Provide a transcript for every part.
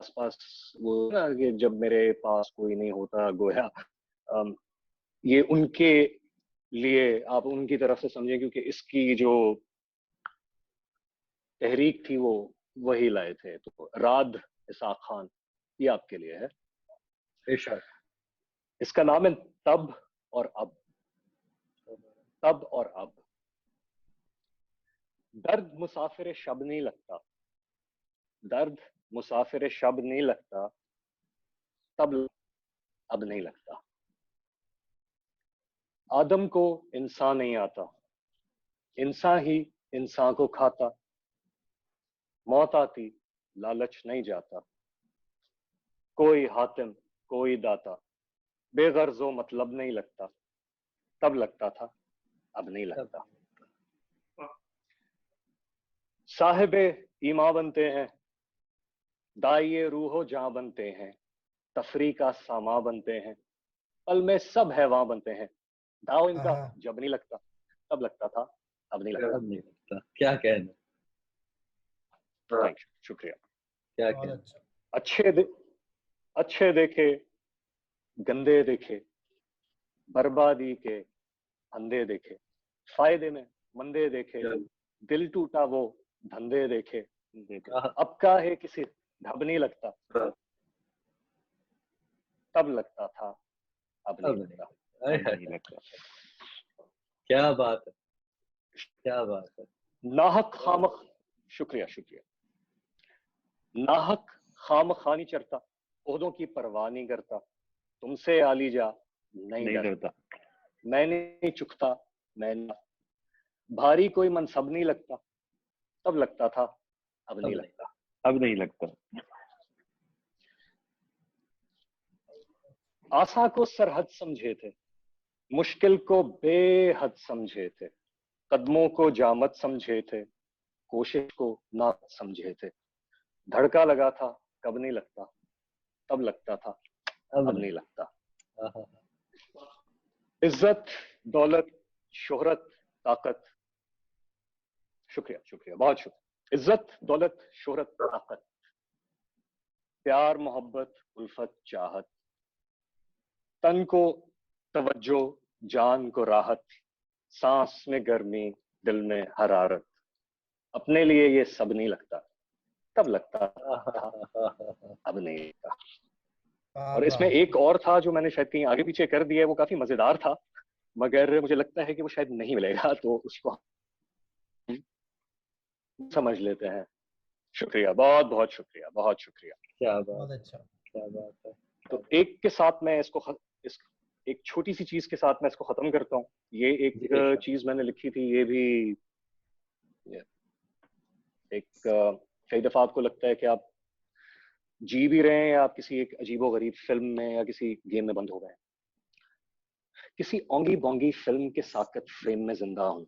آس پاس وہ نا کہ جب میرے پاس کوئی نہیں ہوتا گویا یہ ان کے لیے آپ ان کی طرف سے سمجھیں، کیونکہ اس کی جو تحریک تھی وہ وہی لائے تھے. تو راد اسحاق خان یہ آپ کے لیے ہے. اس کا نام ہے تب اور اب. تب اور اب. درد مسافر شب نہیں لگتا، درد مسافر شب نہیں لگتا، تب اب نہیں لگتا. آدم کو انسان نہیں آتا، انسان ہی انسان کو کھاتا. موت آتی لالچ نہیں جاتا، کوئی حاتم کوئی داتا. بے غرض و مطلب نہیں لگتا، تب لگتا تھا اب نہیں لگتا. صاحب ایما بنتے ہیں، دائی روح و جاں بنتے ہیں، تفریح کا ساما بنتے ہیں، پل میں سب حیواں بنتے ہیں. داؤ ان کا جب نہیں لگتا تب لگتا تھا اب نہیں لگتا. کیا کہنا. شکریہ. کیا کہنا. اچھے دیکھے گندے دیکھے، بربادی کے اندھے دیکھے، فائدے میں مندے دیکھے، دل ٹوٹا وہ دھندے دیکھے. اب کا ہے کسی ڈھب نہیں لگتا، تب لگتا تھا اب نہیں لگتا. کیا بات ہے، کیا بات ہے. ناحق خامخ. شکریہ. ناحق خام خانی چرتا، عہدوں کی پرواہ نہیں کرتا، تم سے عالی جا نہیں ڈرتا. میں نہیں چکتا، میں بھاری کوئی منصب نہیں لگتا، تب لگتا تھا اب نہیں لگتا. آسا کو سرحد سمجھے تھے، مشکل کو بے حد سمجھے تھے، قدموں کو جامت سمجھے تھے، کوشش کو ناقص سمجھے تھے. دھڑکا لگا تھا کب نہیں لگتا، تب لگتا تھا اب نہیں لگتا. عزت دولت شہرت طاقت. شکریہ بہت شکریہ. عزت دولت شہرت طاقت، پیار محبت الفت چاہت، تن کو توجہ جان کو راحت، سانس میں گرمی دل میں حرارت. اپنے لیے یہ سب نہیں لگتا، تب لگتا اب نہیں لگتا. اور اس میں ایک اور تھا جو میں نے شاید کہیں آگے پیچھے کر دیا ہے، وہ کافی مزیدار تھا مگر مجھے لگتا ہے کہ وہ شاید نہیں ملے گا، تو اس کو سمجھ لیتے ہیں. شکریہ بہت بہت شکریہ بہت شکریہ. کیا بات اچھا، کیا بات ہے. تو ایک کے ساتھ میں اس کو ایک چھوٹی سی چیز کے ساتھ میں اس کو ختم کرتا ہوں. یہ ایک چیز میں نے لکھی تھی، یہ بھی ایک کئی دفعہ آپ کو لگتا ہے کہ آپ جی بھی رہے ہیں یا آپ کسی ایک عجیب و غریب فلم میں یا کسی گیم میں بند ہو گئے ہیں. کسی اونگی بونگی فلم کے ساکت فریم میں زندہ ہوں،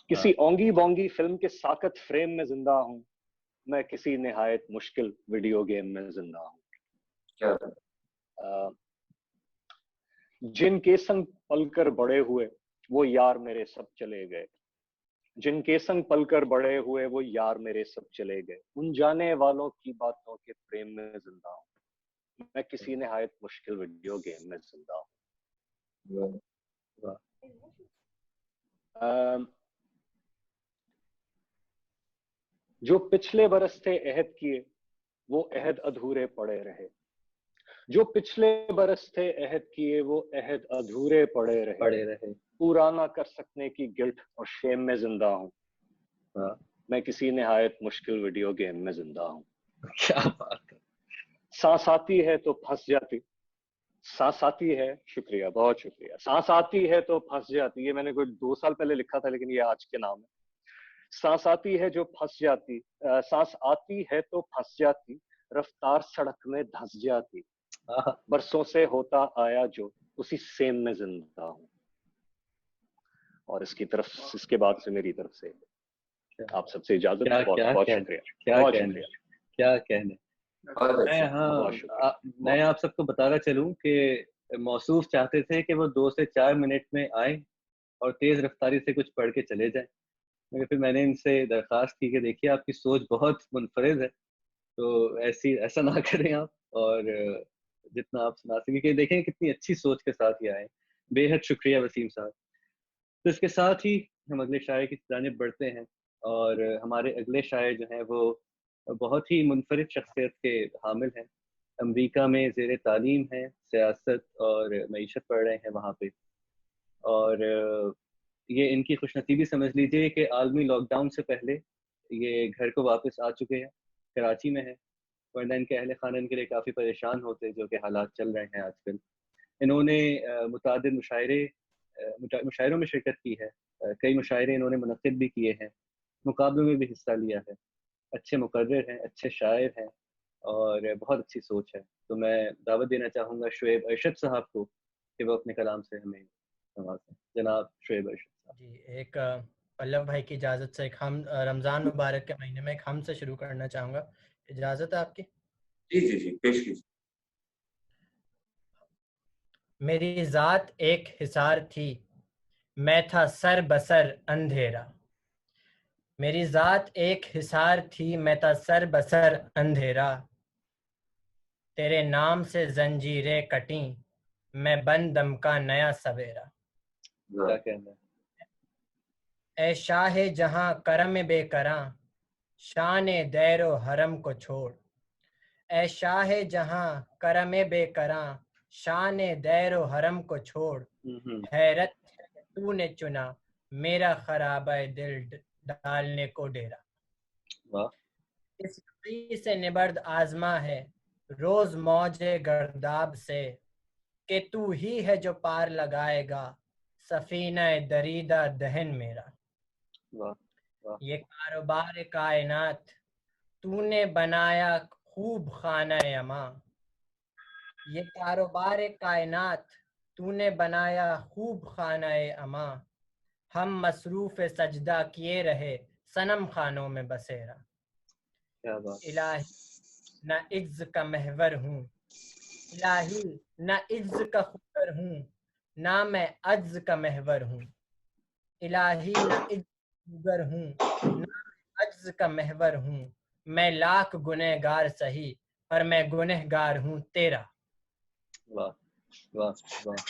کسی اونگی بونگی فلم کے ساکت فریم میں زندہ ہوں، میں کسی نہایت مشکل ویڈیو گیم میں زندہ ہوں. جن کے سنگ پل کر بڑے ہوئے وہ یار میرے سب چلے گئے، جن کے سنگ پل کر بڑے ہوئے وہ یار میرے سب چلے گئے. ان جانے والوں کی باتوں کے فریم میں زندہ ہوں، میں کسی نہایت مشکل ویڈیو گیم میں زندہ ہوں. جو پچھلے برس تھے عہد کیے وہ عہد ادھورے پڑے رہے، جو پچھلے برس تھے عہد کیے وہ عہد ادھورے پڑے رہے. پورا نہ کر سکنے کی گلٹ اور شیم میں زندہ ہوں، میں کسی نہایت مشکل ویڈیو گیم میں زندہ ہوں. کیا بات ہے. سانس آتی ہے تو پھنس جاتی، سانس آتی ہے. شکریہ بہت شکریہ. سانس آتی ہے تو پھنس جاتی، یہ میں نے کوئی 2 سال پہلے لکھا تھا لیکن یہ آج کے نام ہے. سانس آتی ہے جو پھنس جاتی، سانس آتی ہے تو پھنس جاتی، رفتار سڑک میں دھنس جاتی، برسوں سے ہوتا آیا جو اسی سیم میں زندہ ہوں. اور اس کے بعد سے میری طرف سے آپ سب سے اجازت. بہت بہت شکریہ. بہت شکریہ. کیا کہنے. میں آپ سب کو بتانا چلوں کہ موصوف چاہتے تھے کہ وہ 2 سے 4 منٹ میں آئیں اور تیز رفتاری سے کچھ پڑھ کے چلے جائیں، مگر پھر میں نے ان سے درخواست کی کہ دیکھیے آپ کی سوچ بہت منفرد ہے، تو ایسا نہ کریں آپ, اور جتنا آپ سنا سکیں, کہ دیکھیں کتنی اچھی سوچ کے ساتھ یہ آئے. بے حد شکریہ وسیم صاحب. تو اس کے ساتھ ہی ہم اگلے شاعر کی جانب بڑھتے ہیں, اور ہمارے اگلے شاعر جو ہیں وہ بہت ہی منفرد شخصیت کے حامل ہیں. امریکہ میں زیر تعلیم ہیں, سیاست اور معیشت پڑھ رہے ہیں وہاں پہ, اور یہ ان کی خوش نصیبی سمجھ لیجیے کہ عالمی لاک ڈاؤن سے پہلے یہ گھر کو واپس آ چکے ہیں, کراچی میں ہیں, ورنہ ان کے اہل خانہ ان کے لیے کافی پریشان ہوتے, جو کہ حالات چل رہے ہیں آج کل. انہوں نے متعدد مشاعروں میں شرکت کی ہے, کئی مشاعرے انہوں نے منعقد بھی کیے ہیں, مقابلوں میں بھی حصہ لیا ہے. اچھے مقرر ہیں, اچھے شاعر ہیں, اور بہت اچھی سوچ ہے. تو میں دعوت دینا چاہوں گا شعیب ارشد صاحب کو کہ وہ اپنے کلام سے ہمیں نوازیں. جناب شعیب ارشد صاحب. جی, ایک پلو بھائی کی اجازت سے ایک ہم رمضان مبارک کے مہینے میں ایک ہم سے شروع کرنا چاہوں گا, اجازت ہے آپ کی؟ جی جی جی, پیش کیجیے. میری ذات ایک حصار تھی, میں تھا سر بسر اندھیرا. میری ذات ایک حصار تھی, میں تھا سر بسر اندھیرا. تیرے نام سے زنجیریں کٹیں, میں بندم کا نیا سویرا. کیا کہنا ہے. اے شاہ جہاں کرم بے کراں, شان دیر و حرم کو چھوڑ. اے شاہ جہاں کرم بے کراں, شان دیر و حرم کو چھوڑ. حیرت تو نے چنا میرا خرابہ دل ڈالنے کو ڈیرا. اس نبی سے نبرد آزما ہے روز موج گرداب سے, کہ تو ہی ہے جو پار لگائے گا سفینہ دریدہ دہن میرا. یہ کاروبار کائنات تو نے بنایا خوب خانہ اما. یہ کاروبار کائنات تو نے بنایا خوب خانہ اما. ہم مصروف سجدہ کیے رہے صنم خانوں میں بسیرا. الہی نہ عجز کا محور ہوں, الہی نہ عجز کا خوگر ہوں, نہ میں عجز کا محور ہوں. الہی نہ عجز کا خوگر ہوں, نہ میں عجز کا محور ہوں. میں لاکھ گنہگار سہی پر میں گنہگار ہوں تیرا. واہ واہ واہ,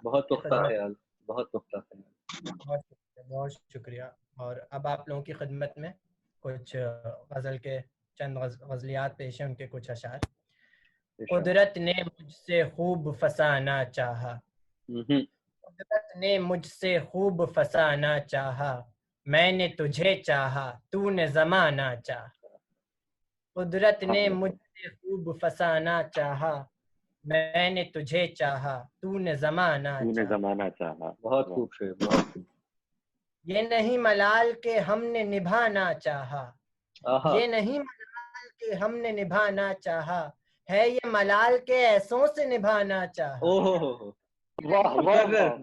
بہت پختہ خیال, بہت پختہ خیال. بہت شکریہ. اور اب آپ لوگوں کی خدمت میں کچھ غزل کے چند غزلیات پیش ہیں, ان کے کچھ اشعار. قدرت نے مجھ سے خوب فسانا چاہا, قدرت نے مجھ سے خوب فسانا چاہا. میں نے تجھے چاہا تو نے زمانہ چاہا. قدرت نے مجھ سے خوب فسانا چاہا, میں نے تجھے چاہا تو نے زمانہ چاہا. بہت خوب شعر, بہت خوب. یہ نہیں ملال کہ ہم نے نبھانا چاہا, یہ نہیں ملال کہ ہم نے نبھانا چاہا, ہے یہ ملال کے ایسوں سے نبھانا چاہا.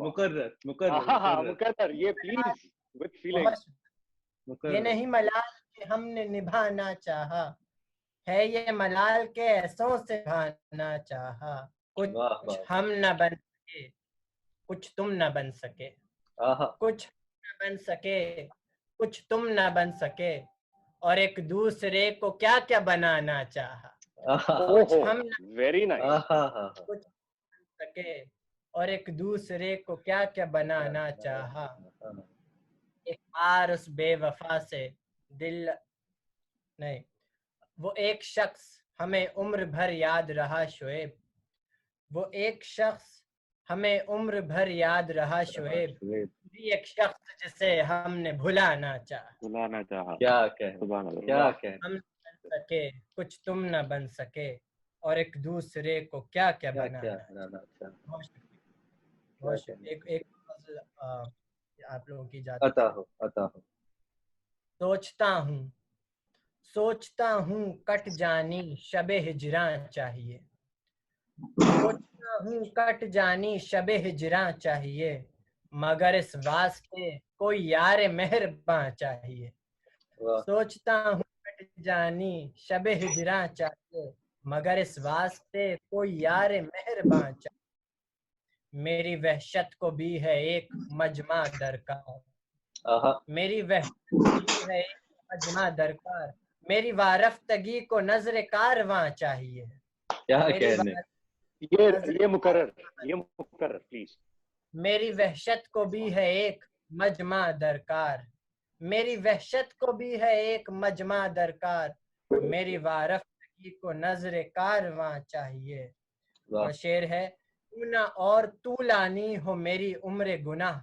مقرر, یہ پلیز وتھ فیلنگ. یہ نہیں ملال کہ ہم نے نبھانا چاہا, ہے یہ ملال کے ایسوں سے نبھانا چاہا. کچھ ہم نہ بن سکے, کچھ تم نہ بن سکے, کچھ نہ بن سکے, کچھ تم نہ بن سکے, اور ایک دوسرے کو کیا کیا بنانا چاہا. کچھ ہم ویری نائس. کچھ بن سکے اور ایک دوسرے کو کیا کیا بنانا چاہا. ایک بار اس بے وفا سے دل نہیں, وہ ایک شخص ہمیں عمر بھر یاد رہا شعیب, وہ ایک شخص ہمیں عمر بھر یاد رہا شعیب. ایک شخص جسے ہم نے بھلانا چاہا. کیا کہہ, ہم نہ بن سکے, کچھ تم نہ بن سکے, اور ایک دوسرے کو کیا کیا بنانا چاہا. بہت شکریہ. ایک فضل آپ لوگوں کی اجازت عطا ہو, عطا ہو. سوچتا ہوں کٹ جانی شب ہجراں چاہیے, سوچتا ہوں کٹ جانی شب ہجراں چاہیے, مگر اس واسطے کوئی یار مہرباں چاہیے. سوچتا ہوں کٹ جانی شب ہجراں چاہیے, مگر اس واسطے کوئی یار مہرباں چاہیے. میری وحشت کو بھی ہے ایک مجمع درکار, میری وحشت کو بھی ہے ایک مجمع درکار, میری وارفتگی کو نظر کارواں چاہیے. کیا میری کہنے. یہ مقرر پلیز. میری وحشت کو بھی ہے ایک مجمع درکار. میری وحشت کو بھی ہے ایک مجمع درکار. میری وارفتگی کو نظر کارواں چاہیے. واہ. اور شعر ہے کیوں نہ اور طولانی ہو میری عمر گناہ.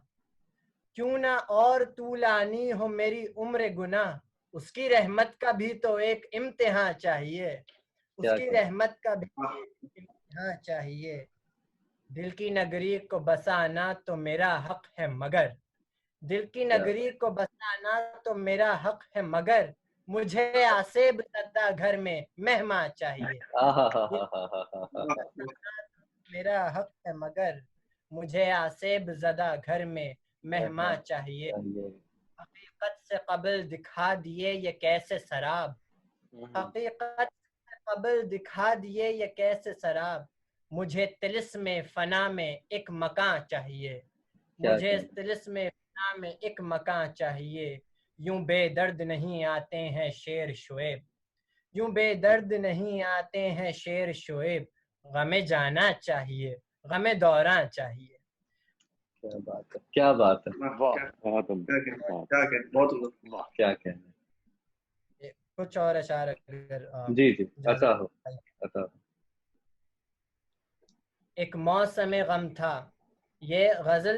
کیوں نہ اور طولانی ہو میری عمر گناہ. اس کی رحمت کا بھی تو ایک امتحان چاہیے. اس کیا کی کہنے. رحمت کا بھی ایک امتحان چاہیے. دل کی نگری کو بسانا تو میرا حق ہے مگر. دل کی نگری کو بسانا تو میرا حق ہے مگر. مجھے آسیب زدہ گھر میں مہمان چاہیے. میرا حق ہے مگر مجھے آسیب زدہ گھر میں مہمان چاہیے. حقیقت سے قبل دکھا دیے یہ کیسے سراب. حقیقت سے قبل دکھا دیے یہ کیسے سراب. مجھے طلسم فنا میں ایک مکان چاہیے. مجھے طلسم فنا میں ایک مکان چاہیے. یوں بے درد نہیں آتے ہیں شیر شعیب. یوں بے درد نہیں آتے ہیں شیر شعیب. غمِ جانا چاہیے غمِ دوراں چاہیے. کیا بات ہے. کیا بات ہے. بہت کیا کہنے. کچھ اور اشعار اگر جی عطا ہو. ایک موسم غم تھا. یہ غزل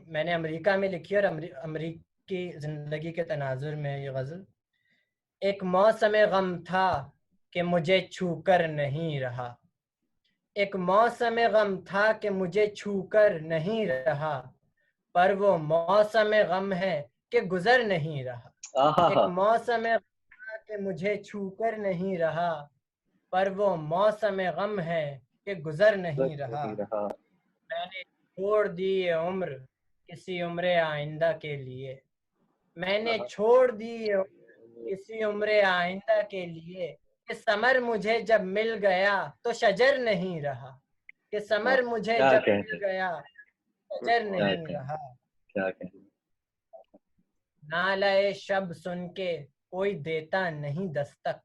میں نے امریکہ میں لکھی اور امریکی زندگی کے تناظر میں یہ غزل. ایک موسم غم تھا کہ مجھے چھو کر نہیں رہا. ایک موسم غم تھا کہ مجھے چھو کر نہیں رہا. پر وہ موسم غم ہے کہ گزر نہیں رہا. ایک موسم غم تھا کہ مجھے چھو کر نہیں رہا. پر وہ موسم غم ہے کہ گزر نہیں رہا. میں نے چھوڑ دی یہ عمر کسی عمر آئندہ کے لیے. میں نے چھوڑ دی یہ عمر کسی عمر آئندہ کے لیے. کہ ثمر مجھے جب مل گیا تو شجر نہیں رہا. کہ ثمر مجھے جب مل گیا شجر نہیں رہا. کیا کہنے. نالے شب سن کے کوئی دیتا نہیں دستک.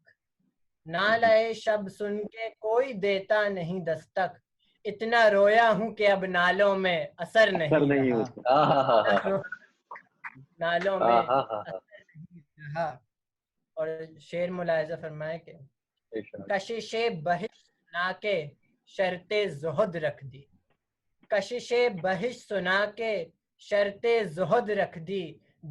نالے شب سن کے کوئی دیتا نہیں دستک. اتنا رویا ہوں کہ اب نالوں میں اثر نہیں رہا. نالوں میں اثر نہیں رہا. اور شعر ملاحظہ فرمائے کہ کشش بہش سنا کے شرط زہد رکھ دی. کشش بہش سنا کے شرط زہد رکھ دی.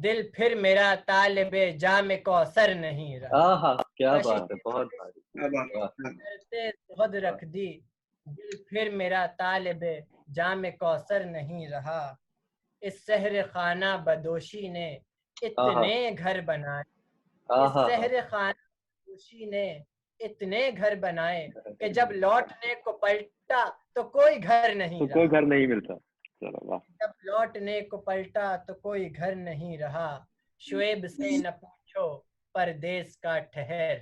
دل پھر میرا طالب جام کوثر نہیں رہا. کیا بات ہے. بہت شرط زہد رکھ دی. دل پھر میرا طالب جام کوثر نہیں رہا. اس سحر خانہ بدوشی نے اتنے گھر بنائے. اس سحر خانہ بدوشی نے اتنے گھر بنائے کہ جب لوٹنے کو پلٹا تو کوئی گھر نہیں رہا. کوئی گھر نہیں ملتا. جب لوٹنے کو پلٹا تو کوئی گھر نہیں رہا. شعیب سے نہ پوچھو پردیس کا ٹھہر.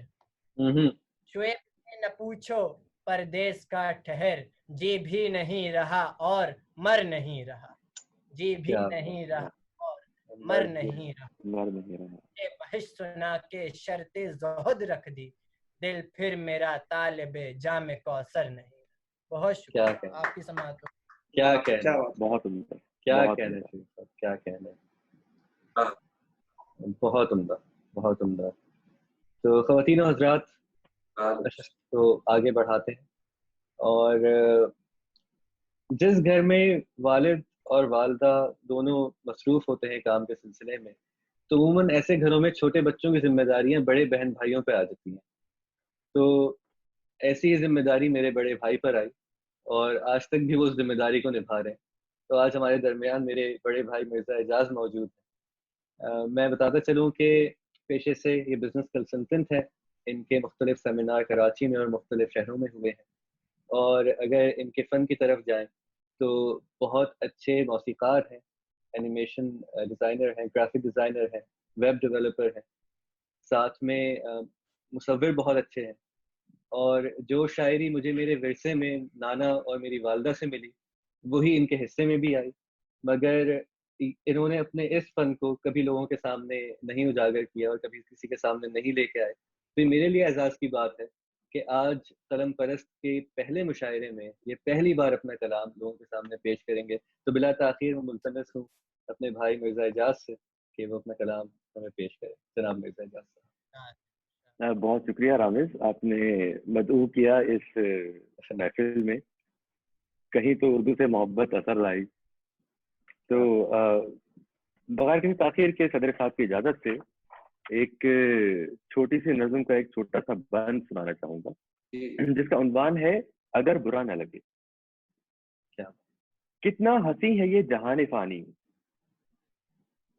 شعیب سے نہ پوچھو پردیس کا ٹھہر. جی بھی نہیں رہا اور مر نہیں رہا. جی بھی نہیں رہا اور مر نہیں رہا. بہش سنا کے شرط زہد رکھ دی. دل پھر میرا طالب جام کوثر نہیں. بہت شکریہ. آپ کی سماعت. کیا کہنا. بہت عمدہ. کیا کہنا چاہیے. کیا کہنا. بہت عمدہ. بہت عمدہ. تو خواتین و حضرات تو آگے بڑھاتے ہیں. اور جس گھر میں والد اور والدہ دونوں مصروف ہوتے ہیں کام کے سلسلے میں تو عموماً ایسے گھروں میں چھوٹے بچوں کی ذمہ داریاں بڑے بہن بھائیوں پہ آ جاتی ہیں. تو ایسی ذمہ داری میرے بڑے بھائی پر آئی اور آج تک بھی وہ اس ذمہ داری کو نبھا رہے ہیں. تو آج ہمارے درمیان میرے بڑے بھائی مرزا اعجاز موجود ہیں. میں بتاتا چلوں کہ پیشے سے یہ بزنس کنسلٹنٹ ہے. ان کے مختلف سیمینار کراچی میں اور مختلف شہروں میں ہوئے ہیں. اور اگر ان کے فن کی طرف جائیں تو بہت اچھے موسیقار ہیں, اینیمیشن ڈیزائنر ہیں, گرافک ڈیزائنر ہیں, ویب ڈیولپر ہیں, ساتھ میں مصور بہت اچھے ہیں. اور جو شاعری مجھے میرے ورثے میں نانا اور میری والدہ سے ملی وہی ان کے حصے میں بھی آئی, مگر انہوں نے اپنے اس فن کو کبھی لوگوں کے سامنے نہیں اجاگر کیا اور کبھی کسی کے سامنے نہیں لے کے آئے. تو میرے لیے اعزاز کی بات ہے کہ آج قلم پرست کے پہلے مشاعرے میں یہ پہلی بار اپنا کلام لوگوں کے سامنے پیش کریں گے. تو بلا تاخیر میں ملتمس ہوں اپنے بھائی مرزا اعجاز سے کہ وہ اپنا کلام ہمیں پیش کرے. جناب مرزا اعجاز صاحب. بہت شکریہ رامز، آپ نے مدعو کیا اس محفل میں، کہیں تو اردو سے محبت اثر لائی. تو بغیر کسی تاخیر کے صدر صاحب کی اجازت سے ایک چھوٹی سی نظم کا ایک چھوٹا سا بند سنانا چاہوں گا جس کا عنوان ہے اگر برا نہ لگے. کتنا حسین ہے یہ جہان فانی،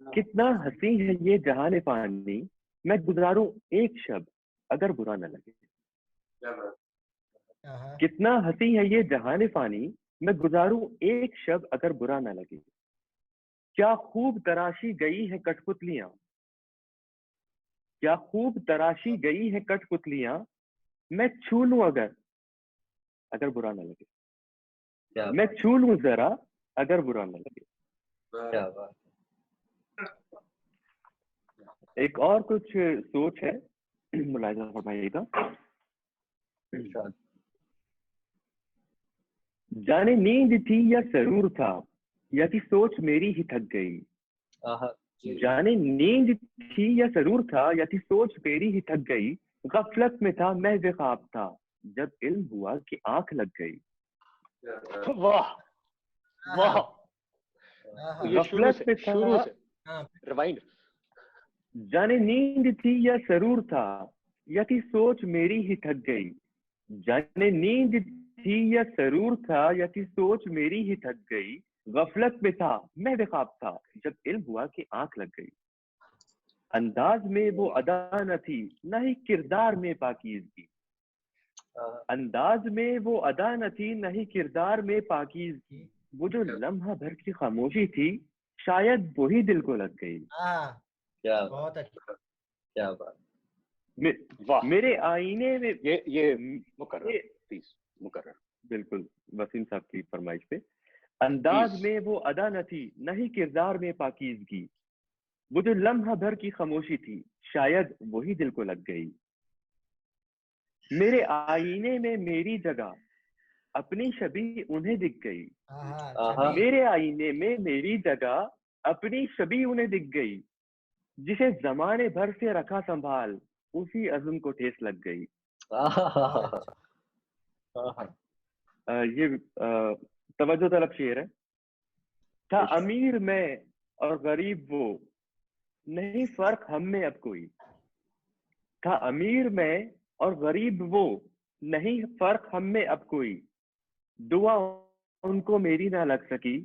کتنا حسین ہے یہ جہان فانی، میں گزاروں ایک شب اگر برا نہ لگے. کتنا حسین ہے یہ جہان فانی، میں گزاروں ایک شب اگر برا نہ لگے. کیا خوب تراشی گئی ہے کٹ پتلیاں، کیا خوب تراشی گئی ہے کٹ پتلیاں، میں چھو لوں اگر برا نہ لگے. میں چھو لوں ذرا اگر برا نہ لگے. کیا بات. ایک اور کچھ سوچ ہے، ملاحظہ فرمائیے گا. جانے نیند تھی یا سرور تھا، یا تھی سوچ میری ہی تھک گئی. جانے نیند تھی یا سرور تھا، یا تھی سوچ میری ہی تھک گئی. غفلت میں تھا میں بے خواب تھا، جب علم ہوا کہ آنکھ لگ گئی. واہ واہ. غفلت میں تھا، ریوائنڈ. جانے نیند تھی یا سرور تھا، یا تھی سوچ میری ہی تھک گئی. جانے نیند تھی یا سرور تھا، یا تھی سوچ میری ہی تھک گئی. غفلت میں تھا میں بے خواب تھا، جب علم ہوا کہ آنکھ لگ گئی. انداز میں وہ ادا نہ تھی نہ ہی کردار میں پاکیزگی. انداز میں وہ ادا نہ تھی نہ ہی کردار میں پاکیزگی. وہ جو لمحہ بھر کی خاموشی تھی، شاید وہی دل کو لگ گئی. بہت اچھا. کیا بات. میرے آئینے میں یہ مقرر پلیز مقرر بالکل وسیم صاحب کی فرمائش پہ. انداز میں وہ ادا نہ تھی نہ ہی کردار میں پاکیزگی. وہ جو لمحہ بھر کی خاموشی تھی، شاید وہی دل کو لگ گئی. میرے آئینے میں میری جگہ اپنی شبیہ انہیں دکھ گئی. میرے آئینے میں میری جگہ اپنی شبیہ انہیں دکھ گئی. جسے زمانے بھر سے رکھا سنبھال، اسی عزم کو ٹھیس لگ گئی. یہ توجہ طلب شعر ہے. تھا امیر میں اور غریب وہ، نہیں فرق ہم میں اب کوئی. تھا امیر میں اور غریب وہ، نہیں فرق ہم میں اب کوئی. دعا ان کو میری نہ لگ سکی،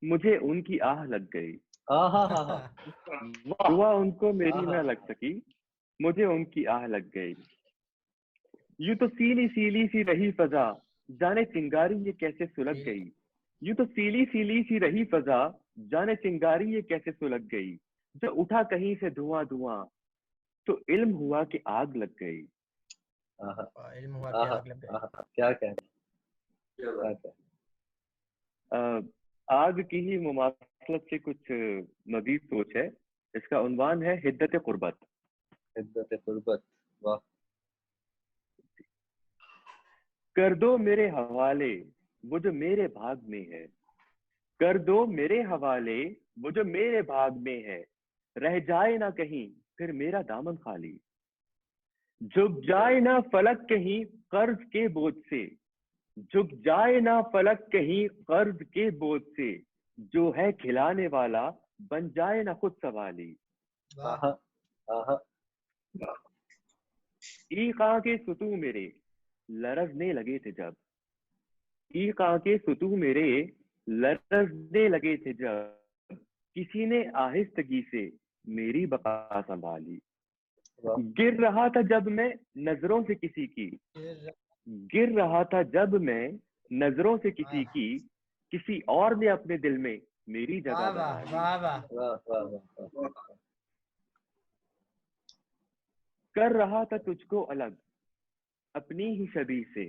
مجھے ان کی آہ لگ گئی. دعا ان کو میری نہ لگ سکی، مجھے ان کی آہ لگ گئی. یوں تو سیلی سیلی سی رہی فضا، جانے چنگاری یہ کیسے سلگ گئی. یوں تو سیلی سیلی سی رہی فضا، جانے چنگاری یہ کیسے سلگ گئی. جو اٹھا کہیں سے دھواں دھواں، تو علم ہوا کہ آگ لگ گئی. علم ہوا کہ آگ لگ گئی. کیا کہنا. آگ کی ہی مماثلت سے کچھ مزید سوچ ہے. اس کا عنوان ہے حدت قربت. حدت قربت. واہ. کر دو میرے حوالے وہ جو میرے بھاگ میں ہے. کر دو میرے حوالے وہ جو میرے بھاگ میں ہے. رہ جائے نہ کہیں پھر میرا دامن خالی. جھک جائے نہ فلک کہیں قرض کے بوجھ سے. جھک جائے نہ فلک کہیں قرض کے بوجھ سے. جو ہے کھلانے والا بن جائے نہ خود سوالی. ایقاں کے ستو میرے لرزنے لگے تھے جب. ایقاں کے ستو میرے لرزنے لگے تھے جب. کسی نے آہستگی سے میری بقا سنبھالی. گر رہا تھا جب میں نظروں سے کسی کی. گر رہا تھا جب میں نظروں سے کسی کی. کسی اور نے اپنے دل میں میری جگہ بنا لی. کر رہا تھا تجھ کو الگ اپنی ہی شبیہ سے.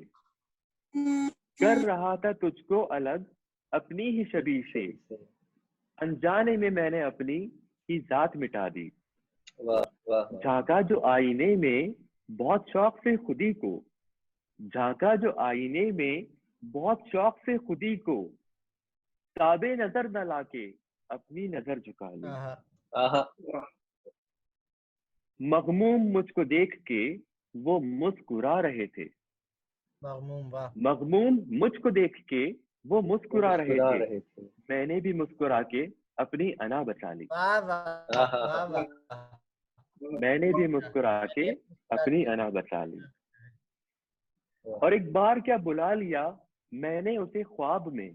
کر رہا تھا تجھ کو الگ اپنی ہی شبیہ سے. انجانے میں نے اپنی ہی ذات مٹا دی. جھانکا جو آئینے میں بہت شوق سے خودی کو جھانکا جو آئینے میں، بہت شوق سے خودی کو تابع نظر نہ لا کے اپنی نظر جھکا لی. آہا مغموم مجھ کو دیکھ کے وہ مسکرا رہے تھے. مغموم، واہ مغموم مجھ کو دیکھ کے وہ مسکرا رہے مسکرا تھے. تھے. میں نے بھی مسکرا کے اپنی انا بچا لی. واہ واہ آہا واہ واہ. میں نے بھی مسکرا کے اپنی انا بچا لی. اور ایک بار کیا بلا لیا میں نے اسے خواب میں،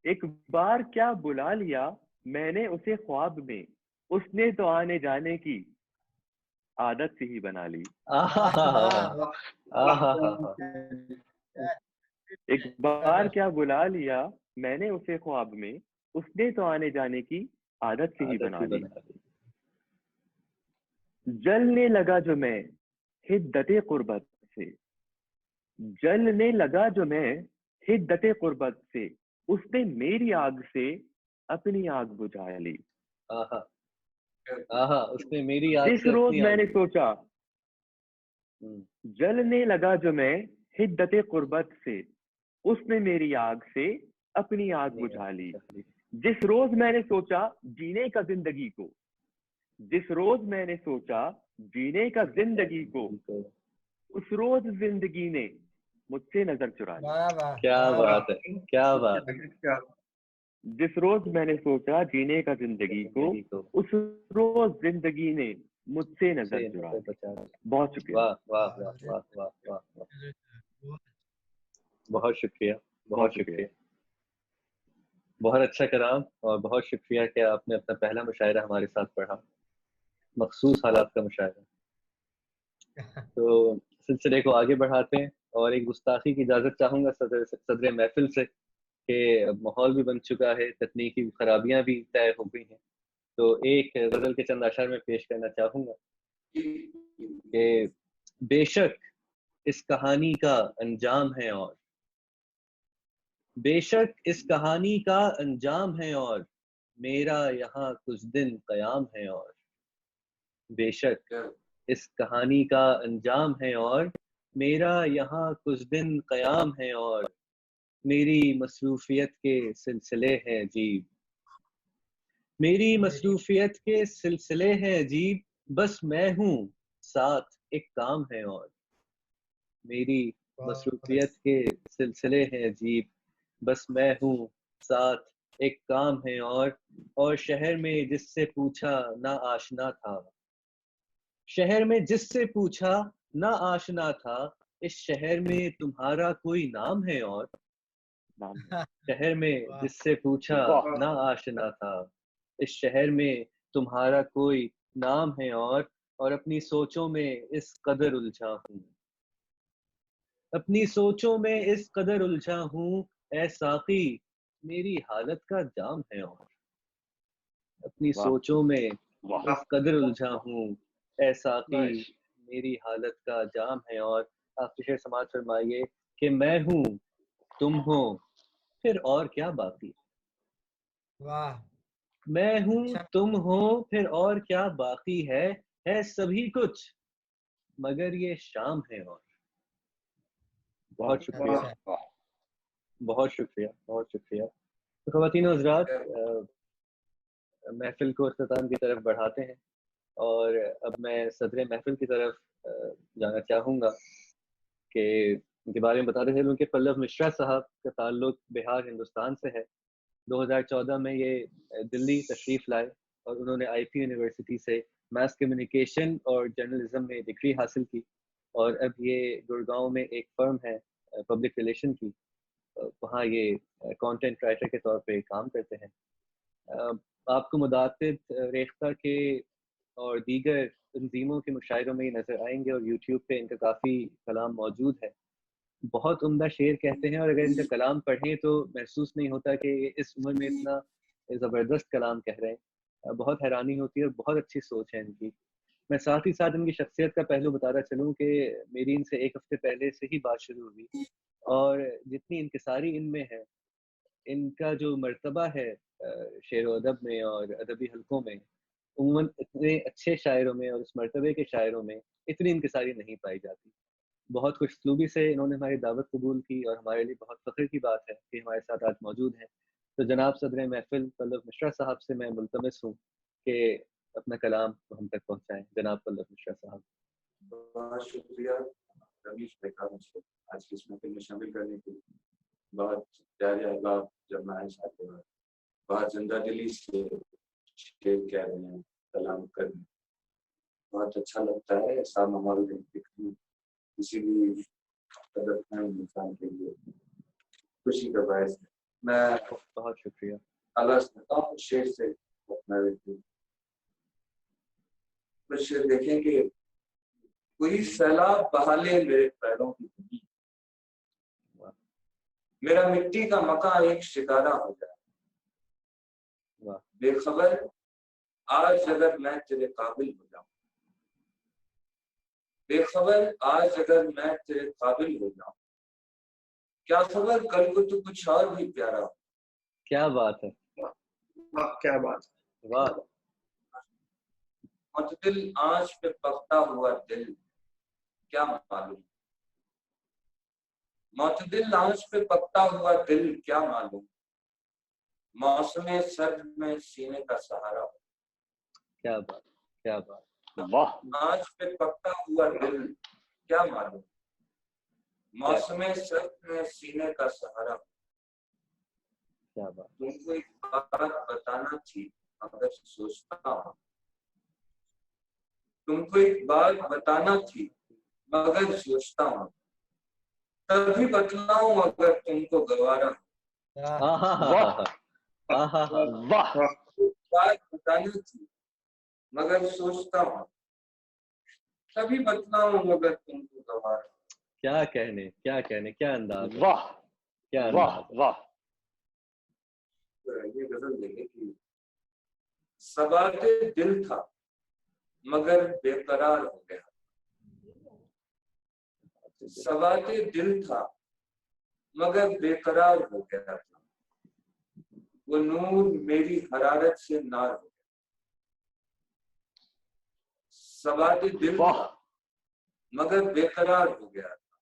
ایک بار کیا بلا لیا میں نے اسے خواب میں، اس نے تو آنے جانے کی عادت سے ہی بنا لی. ایک بار کیا بلا لیا میں نے اسے خواب میں، اس نے تو آنے جانے کی عادت سے ہی بنا لی. جلنے لگا جو میں حدت قربت سے، جلنے لگا جو میں حدت قربت سے، اس نے میری آگ سے اپنی آگ بجھا لی. اس نے میری آگ جس سے روز اپنی میں آگ نے سوچا، جلنے لگا جو میں حدت قربت سے، اس نے میری آگ سے اپنی آگ بجھا لی. جس روز میں نے سوچا جینے کا زندگی کو، جس روز میں نے سوچا جینے کا زندگی کو، اس روز زندگی نے مجھ سے نظر چرا لی. واہ واہ. کیا بات ہے، کیا بات ہے. جس روز میں نے سوچا جینے کا زندگی کو، اس روز زندگی نے مجھ سے نظر چرا لی. بہت شکریہ. واہ واہ واہ واہ واہ واہ واہ. بہت شکریہ، بہت شکریہ. بہت اچھا کلام، اور بہت شکریہ کہ آپ نے اپنا پہلا مشاعرہ ہمارے ساتھ پڑھا، مخصوص حالات کا مشاعرہ. تو سلسلے کو آگے بڑھاتے ہیں، اور ایک گستاخی کی اجازت چاہوں گا صدر محفل سے کہ ماحول بھی بن چکا ہے، تکنیکی خرابیاں بھی طے ہو گئی ہیں. تو ایک غزل کے چند اشعار میں پیش کرنا چاہوں گا کہ بے شک اس کہانی کا انجام ہے، اور بے شک اس کہانی کا انجام ہے، اور میرا یہاں کچھ دن قیام ہے. اور بے شک اس کہانی کا انجام ہے، اور میرا یہاں کچھ دن قیام ہے، اور میری مصروفیت کے سلسلے ہیں عجیب، میری مصروفیت کے سلسلے ہیں عجیب، بس میں ہوں ساتھ ایک کام ہے. اور میری مصروفیت کے سلسلے ہیں عجیب، بس میں ہوں ساتھ ایک کام ہے. اور شہر میں جس سے پوچھا نہ آشنا تھا، شہر میں جس سے پوچھا نہ آشنا تھا، اس شہر میں تمہارا کوئی نام ہے. اور شہر میں جس سے پوچھا نہ آشنا تھا، اس شہر میں تمہارا کوئی نام ہے. اور اپنی سوچوں میں اس قدر الجھا ہوں، اپنی سوچوں میں اس قدر الجھا ہوں، اے ساقی میری حالت کا جام ہے. اور اپنی سوچوں میں اس قدر الجھا ہوں، اے ساقی میری حالت کا جام ہے. اور آپ شعر سماعت فرمائیے کہ میں ہوں تم ہو پھر اور کیا باقی. واہ. میں ہوں تم ہو پھر اور کیا باقی ہے سبھی کچھ مگر یہ شام ہے. اور بہت شکریہ، بہت شکریہ، بہت شکریہ. تو خواتین و حضرات، محفل کو اختتام کی طرف بڑھاتے ہیں، اور اب میں صدر محفل کی طرف جانا چاہوں گا کہ ان کے بارے میں بتاتے چلوں کہ پلو مشرا صاحب کا تعلق بہار ہندوستان سے ہے. 2014 میں یہ دلی تشریف لائے، اور انہوں نے IP یونیورسٹی سے میس کمیونیکیشن اور جرنلزم میں ڈگری حاصل کی، اور اب یہ گڑگاؤں میں ایک فرم ہے پبلک ریلیشن کی، وہاں یہ کانٹینٹ رائٹر کے طور پہ کام کرتے ہیں. آپ کو متعدد ریختہ کے اور دیگر تنظیموں کے مشاعروں میں یہ نظر آئیں گے، اور یوٹیوب پہ ان کا کافی کلام موجود ہے. بہت عمدہ شعر کہتے ہیں، اور اگر ان کا کلام پڑھیں تو محسوس نہیں ہوتا کہ اس عمر میں اتنا زبردست کلام کہہ رہے ہیں. بہت حیرانی ہوتی ہے، اور بہت اچھی سوچ ہے ان کی. میں ساتھ ہی ساتھ ان کی شخصیت کا پہلو بتاتا چلوں کہ میری ان سے ایک ہفتے پہلے سے ہی بات شروع ہوئی، اور جتنی انکساری ان میں ہے، ان کا جو مرتبہ ہے شعر و ادب میں اور ادبی حلقوں میں، عموماً اتنے اچھے شاعروں میں اور اس مرتبے کے شاعروں میں اتنی انکساری نہیں پائی جاتی. بہت خوش اسلوبی سے انہوں نے ہماری دعوت قبول کی اور ہمارے لیے بہت فخر کی بات ہے کہ ہمارے ساتھ آج موجود ہیں. تو جناب صدر محفل پلو مشرا صاحب سے میں ملتمس ہوں کہ اپنا کلام ہم تک پہنچائیں. جناب پلو مشرا صاحب. بہت شکریہ رمیش بھائی مجھے آج کی اس محفل میں شامل کرنے کے لیے. بہت پیارے احباب جب میں ساتھ بہت زندہ دلی سے شعر کہہ رہے ہیں کلام کرنے. بہت اچھا لگتا ہے ایسا ماحول دیکھنا کسی بھی انسان کے لیے خوشی کا باعث ہے. میں بہت شکریہ. اللہ شعر سے شعر دیکھیں کہ کوئی سیلاب بہالے میرے پیروں کی دھولی, میرا مٹی کا مکان ایک شکارہ ہو جائے. بے خبر آج اگر میں تیرے قابل ہو جاؤں, بے خبر آج اگر میں تیرے قابل ہو جاؤں, کیا خبر کل کو تو کچھ اور بھی پیارا ہو. کیا بات ہے, کیا بات ہے. واہ. معتدل آنچ پہ پکتا ہوا دل کیا معلوم, معتدل آنچ پہ پکتا ہوا دل کیا معلوم, موسم سرد میں سینے کا سہارا ہو. کیا بات, کیا بات. واہ. آنچ پہ پکتا ہوا دل کیا معلوم, موسم سرد میں سینے کا سہارا ہو. کیا بات. تم کو ایک بات بتانا تھی مگر سوچتا ہوں, تم کو ایک بات بتانا تھی مگر سوچتا ہوں, تبھی بتلاؤں اگر تم کو گوارا ہو. واہ. بات بتانا تھی مگر سوچتا ہوں, تبھی بتلاؤں اگر تم کو گوارا ہو. کیا کہنے, کیا کہنے, کیا انداز. واہ. کیا واہ. انداز. واہ. یہ غزل دیکھیں کہ ثبات دل تھا مگر بے قرار ہو گیا. ثبات دل تھا مگر بے قرار ہو گیا تھا, وہ نور میری حرارت سے نار ہو گیا. ثبات دل تھا مگر بے قرار ہو گیا تھا,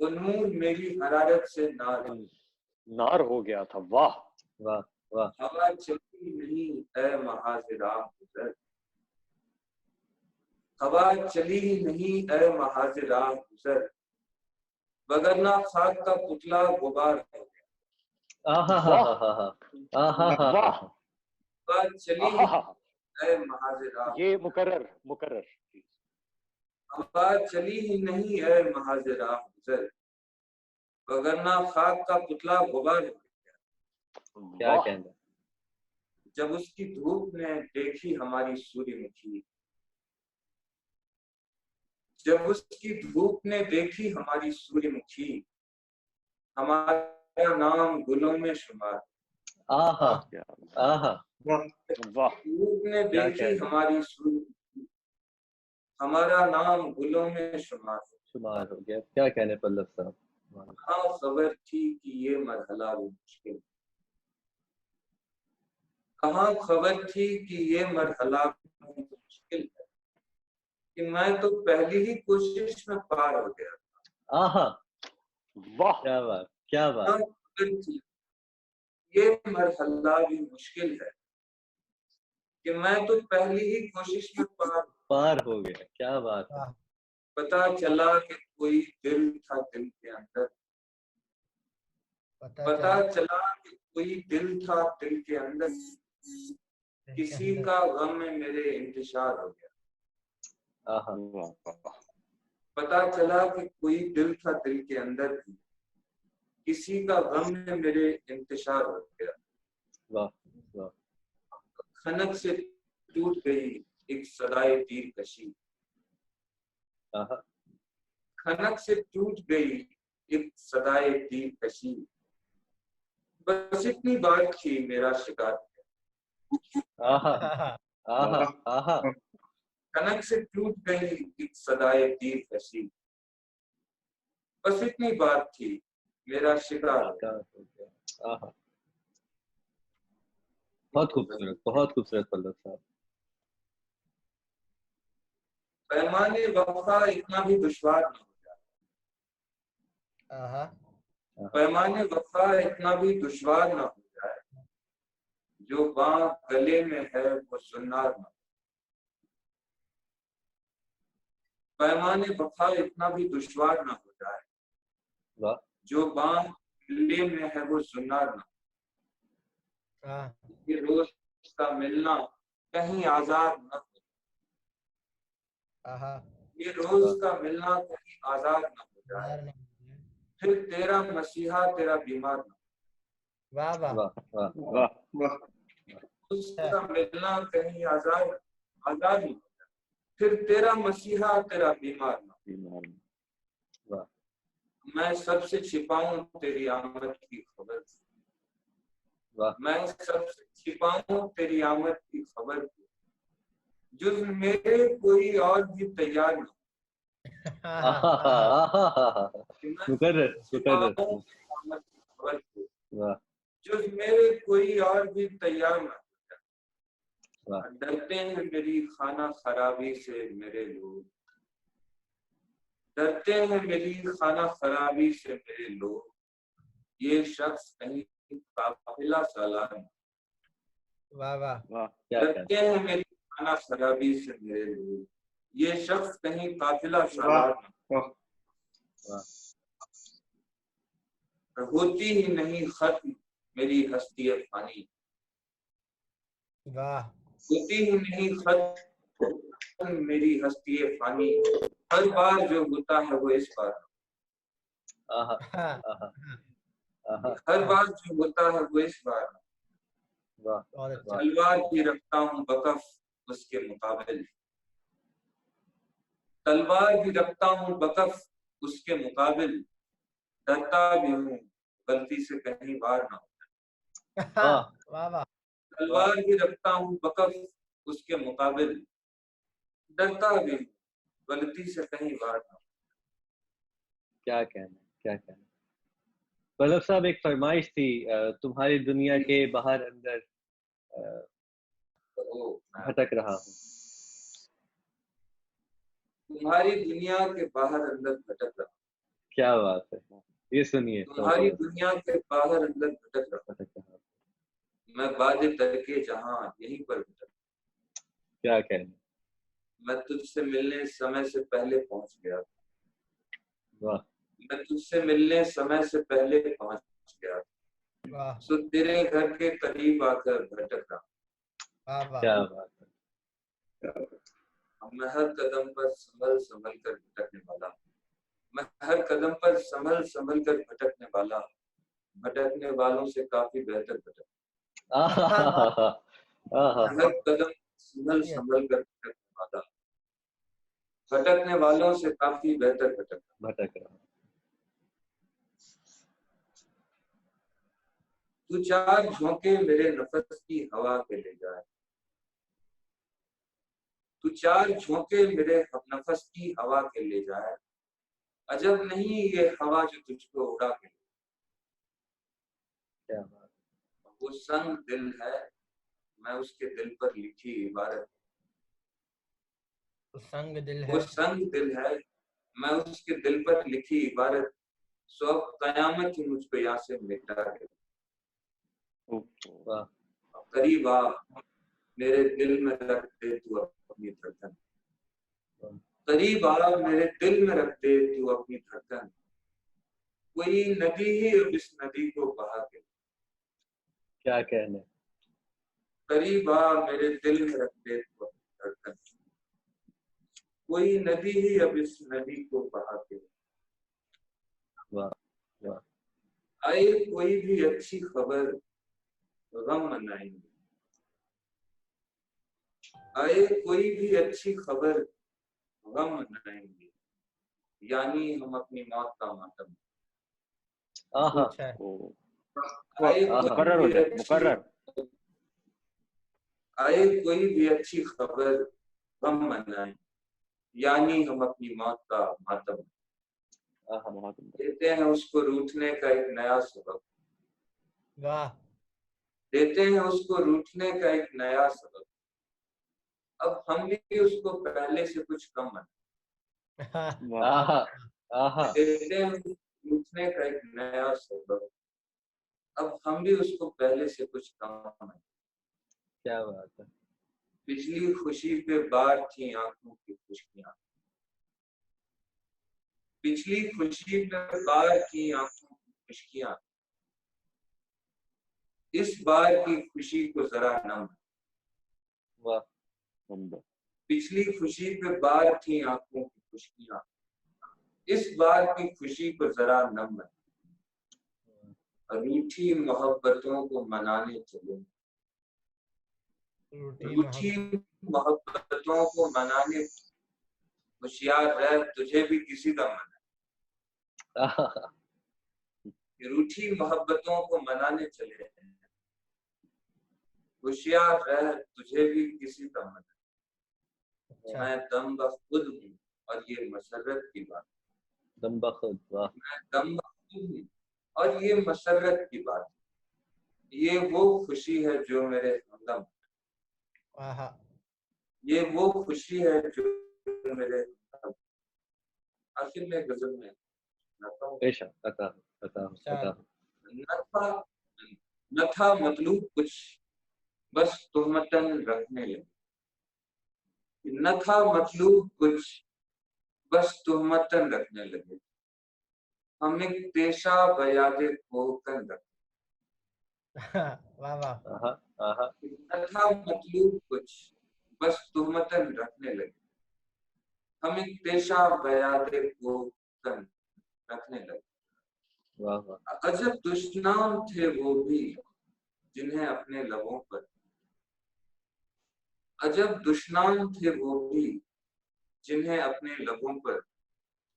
وہ نور میری حرارت سے نار ہو گیا تھا. واہ. واہ واہ. ہوا چلی نہیں اے محاذ راہ گزر, ہوا چلی نہیں اے محاذ راہ گزر, وگرنہ خاک کا پتلا غبار ہو گیا. ہوا چلی اے محاذ راہ, یہ مقرر ہوا چلی ہی نہیں اے محاذ راہ گزر, وگرنہ خاک کا پتلا غبار ہو گیا. کیا کہنا. جب اس کی دھوپ نے دیکھی ہماری سوری مکھی, جب اس کی دھوپ نے دیکھی ہماری سوری مکھی, ہمارا نام گلوں میں شمار. دھوپ نے دیکھی ہماری سوری مکھی, ہمارا نام گلوں میں شمار ہو گیا. کیا کہنے پلو صاحب. کہاں خبر تھی کہ یہ مرحلہ بھی مشکل, کہاں خبر تھی کہ یہ مرحلہ بھی مشکل ہے, کہ میں تو پہلی ہی کوشش میں پار ہو گیا تھا. واہ. کیا بات, کیا بات. یہ مرحلہ بھی مشکل ہے کہ میں تو پہلی ہی کوشش میں پار ہو گیا. کیا بات ہے. پتا چلا کہ کوئی دل تھا دل کے اندر, پتا چلا کہ کوئی دل تھا دل کے اندر, کسی کا غم میں میرے انتشار ہو گیا. پتا چلا کہ کوئی دل تھا دل کے اندر بھی, کسی کا غم میں میرے انتشار ہو گیا. واہ واہ. کھنک سے ٹوٹ گئی ایک صدائے تیر کشی, کھنک سے ٹوٹ گئی ایک صدائے تیر کشی, بس اتنی بات تھی میرا شکار. کھنک سے ٹوٹ گئی ایک صدائے تیر کشی, بس اتنی بات تھی میرا شکار. بہت خوبصورت پلک صاحب. پیمانے وفا اتنا بھی دشوار نہ ہو جائے. پیمانے وفا اتنا بھی دشوار نہ ہو جائے، جو باں گلے میں ہے وہ سنار نہ. پیمانے وفا اتنا بھی دشوار نہ ہو جائے، جو باں گلے میں ہے وہ سنار نہ. یہ روز کا ملنا کہیں آزاد نہ ہو. یہ روز کا ملنا کہیں آزاد نہ ہو جائے، پھر تیرا مسیحا تیرا بیمار نہ. واہ واہ واہ. روز کا ملنا کہیں آزاد نہ ہو جائے، پھر تیرا مسیحا تیرا بیمار نہ. میں سب سے چھپاؤں تیری آمد کی خبر، میں سب سے چھپاؤں تیری آمد کی خبر، جز میرے کوئی اور بھی تیار نہ. جز میرے کوئی اور بھی تیار نہ. ڈرتے ہیں میری خانہ خرابی سے میرے لوگ، ڈرتے ہیں میری خانہ خرابی سے میرے لوگ، یہ شخص کہیں قافلہ سالار نہ. ڈرتے ہیں میری خانہ خرابی سے میرے لوگ، یہ شخص کہیں قافلہ سالار نہ. ہوتی ہی نہیں ختم میری ہستی فانی، ہوتی ہی نہیں ختم میری ہستی فانی، ہر بار جو ہوتا ہے وہ اس بار، ہر بار جو ہوتا ہے وہ اس بار. تلوار بھی رکھتا ہوں بکف اس کے مقابل، تلوار بھی رکھتا ہوں بکف اس کے مقابل، ڈرتا بھی ہوں غلطی سے کہیں وار نہ ہو. تلوار بھی رکھتا ہوں بکف اس کے مقابل، ڈرتا بھی ہوں غلطی سے کہیں وار نہ ہو. کیا کہنا. پلک صاحب ایک فرمائش تھی تمہاری دنیا کے باہر اندر بھٹک رہا ہوں. تمہاری دنیا کے باہر اندر بھٹک رہا ہوں. کیا بات ہے، یہ سنیے. تمہاری دنیا کے باہر اندر بھٹک رہا ہوں، میں باد ترکے جہاں یہیں پر بھٹک. کیا کہنا. میں تجھ سے ملنے سمے سے پہلے پہنچ گیا، میں تجھ سے ملنے سمے سے پہلے پہنچ گیا، سو تیرے گھر کے قریب آ کر بھٹک رہا. کیا بات ہے. میں ہر قدم پر سنبھل کر بھٹکنے والا، میں ہر قدم پر سنبھل کر بھٹکنے والا، بھٹکنے والوں سے کافی بہتر بھٹک. ہر قدم سنبھل کر بھٹکنے والا، بھٹکنے والوں سے کافی بہتر بھٹک رہا. تو چار جھونکے میرے نفس کی ہوا کے لے جائے، تو چار جھونکے میرے نفس کی ہوا کے لے جائے، عجب نہیں یہ ہوا جو تجھ کو اڑا کے. وہ سنگ دل ہے میں اس کے دل پر لکھی عبارت، وہ سنگ دل ہے میں اس کے دل پر لکھی عبارت، سو اب قیامت ہی مجھ کو یہاں سے مٹا گئی. قریب آ میرے دل میں رکھ دے تو اپنی دھڑکن، قریب آ میرے دل میں رکھ دے تو اپنی دھڑکن، کوئی ندی ہی اب اس ندی کو بہا کے. کیا کہنا. قریب آ میرے دل میں رکھ دے تو اپنی دھڑکن، کوئی ندی ہی اب اس ندی کو بہا کے. آئے کوئی بھی اچھی خبر غم منائیں گے، آئے کوئی بھی اچھی خبر غم منائیں گے، یعنی ہم اپنی موت کا ماتم. آئے کوئی بھی اچھی خبر غم منائیں، یعنی ہم اپنی موت کا ماتم. دیتے ہیں اس کو روٹھنے کا ایک نیا سبب، دیتے ہیں اس کو روٹھنے کا ایک نیا سبب، اب ہم بھی اس کو پہلے سے کچھ کم دیتے ہیں روٹھنے کا ایک نیا سبب، اب ہم بھی اس کو پہلے سے کچھ کم ہیں۔ کیا بات ہے۔ پچھلی خوشی پہ بار تھی آنکھوں کی خشکیاں، پچھلی خوشی پہ بار تھی آنکھوں کی خشکیاں، اس بار کی خوشی کو ذرا نم، پچھلی خوشی پہ بار تھی آنکھوں کی خشکیاں، اس بار کی خوشی کو ذرا نم، روٹھی محبتوں کو منانے چلے، روٹھی محبتوں کو منانے، ہوشیار رہ تجھے بھی کسی کا من ہے، روٹھی محبتوں کو منانے چلے، ہوشیار رہ تجھے بھی کسی کا من ہے، میں دم بخود ہوں اور یہ مسرت کی بات، دم بخود، واہ، میں دم بخود ہوں اور یہ مسرت کی بات، یہ وہ خوشی ہے جو میرے ہمدم، یہ وہ خوشی ہے جو میرے ہمدم۔ آخر میں غزل میں نہ تھا مطلوب کچھ بس تہمتن رکھنے لگے، نہ تھا مطلوب کچھ بس تہمتن رکھنے لگے، ہم ایک پیشہ بیاد کوکن رکھے، نہ تھا مطلوب کچھ بس تہمتن رکھنے لگے، ہم ایک پیشہ بیاد کوکن رکھنے لگے، عجب دشنام تھے وہ بھی جنہیں اپنے لبوں پر، عجب دشنام تھے وہ بھی جنہیں اپنے لبوں پر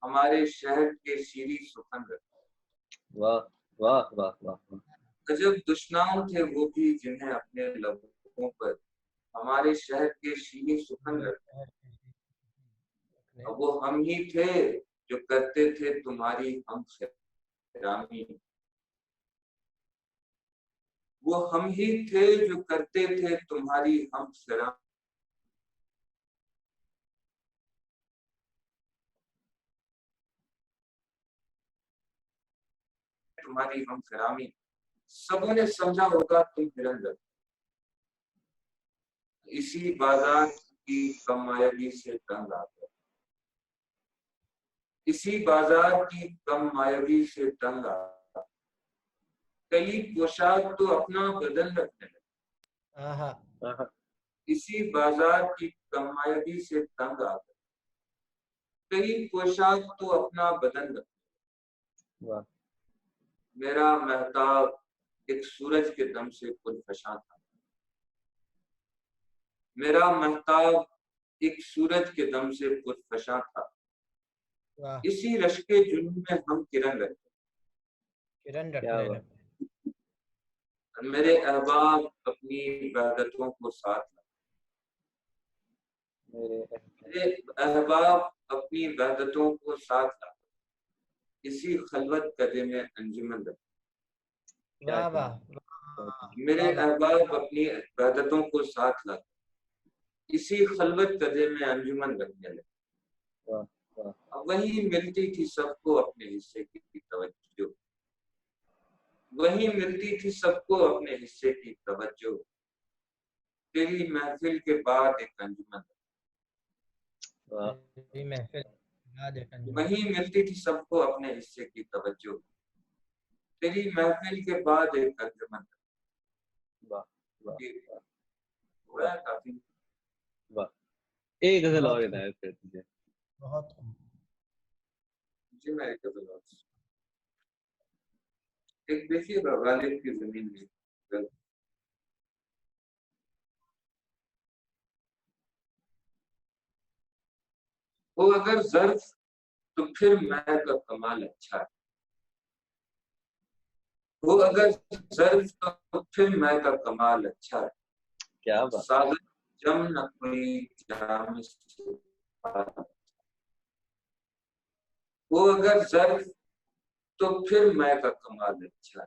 ہمارے شہر کے شیریں سخن رکھے، واہ واہ واہ واہ، عجب دشنام تھے وہ بھی جنہیں اپنے لبوں پر ہمارے شہر کے شیریں سخن رکھے، اب وہ ہم ہی تھے جو کرتے تھے تمہاری ہم خرامی، وہ ہم ہی تھے جو کرتے تھے تمہاری ہم خرامی، تمہاری ہم خرامی، سبوں نے سمجھا ہوگا تم ہرن، اسی بازار کی کمایگی سے تنگ آ گئے، اسی بازار کی کمایگی سے تنگ آ گئے، کئی پوشاک تو اپنا بدن رکھنے لگے، اسی بازار کی کمایگی سے تنگ آ گئے، کئی پوشاک تو اپنا بدن رکھنے لگے، میرا مہتاب ایک سورج کے دم سے پرفشاں تھا، میرا مہتاب ایک سورج کے دم سے پرفشاں تھا، اسی رشک جنون میں ہم کرن رکھتے، میرے احباب اپنی وحدتوں کو ساتھ لا، میرے احباب اپنی وحدتوں کو ساتھ لا، اسی خلوت کدے میں انجمن رکھتے، میرے احباب اپنی وحدتوں کو ساتھ لا، اسی خلوت کدے میں انجمن رکھنے لگے، وہیں ملتی تھی سب کو اپنے حصے کی توجہ، وہیں ملتی تھی سب کو اپنے حصے کی توجہ، تیری محفل کے بعد ایک انجمن، وہیں ملتی تھی سب کو اپنے حصے کی توجہ، تیری محفل کے بعد ایک انجمن، کافی، ایک غزل اور عنایت کر دیجیے۔ بہت جی میں ایک غزل اور، ایک دیکھیے غالب کی زمین میں، وہ اگر ظرف تو پھر میں کا کمال اچھا ہے، وہ اگر ظرف تو پھر میں کا کمال اچھا ہے، کیا بات، ساغر جم نہ کوئی جام سے، وہ اگر ظرف تو پھر میں کا کمال اچھا ہے،